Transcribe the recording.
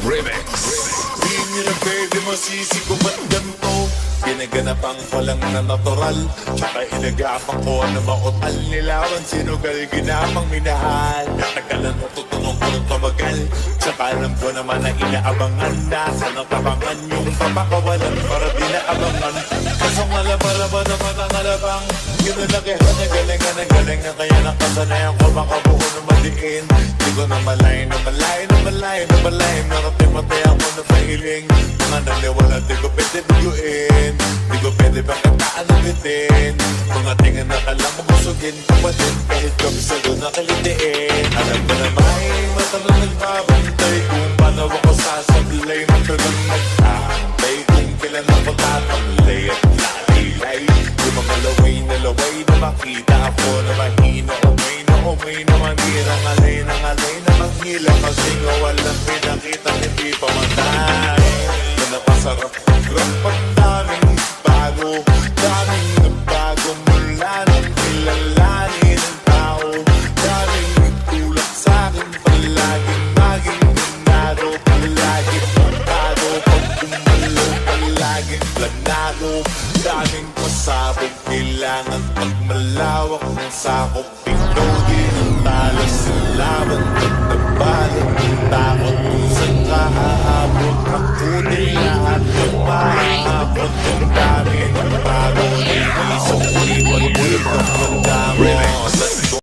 Remix. Di nyo na pwede masisi kung ba't ganito. Ginaganapan ko lang na natural, tsaka inagapang ko na makutal. Nilawan sinugal, ginapang minahal. Natagalan mo tutunong ko ng tumagal, tsaka alam ko naman na inaabangan. Nasaan ang tabangan yung papakawalan para di naabangan. Kasong alabara ba naman ang alabang, yun na lakihan na galingan na galingan. Kaya nakasanayan ko makabuo na maliin. Di ko na malay na malay na malay na malay. Narating-matay ako na pahiling. Mga naliwala di ko pwede biguin. Di ko pwede pagkataan na bitin. Mga tingin na kalang mabusugin kapatid, kahit kami sa'yo nakalitiin. Alam ko na may mata na nagbabantay kung paano ako sasablay. Matalang nagtambay kung kailan ako tatamlay at lalilay. Yung mga laway na makita ako na mahina. Umay na manira, ngalay na manghila. Kasi nga walang pinakita, hindi pa matay. Na napasarap, grapat daming bago. Daming nagbago mula nang kilalanin ang tao. Daming nagtulak sa'kin, palaging maging ganado. Palaging pagkado, pag gumalo, palaging planado. Daming pasabog, kailangan pag malawak ng sakop. Ikaw din ang talas sa laban.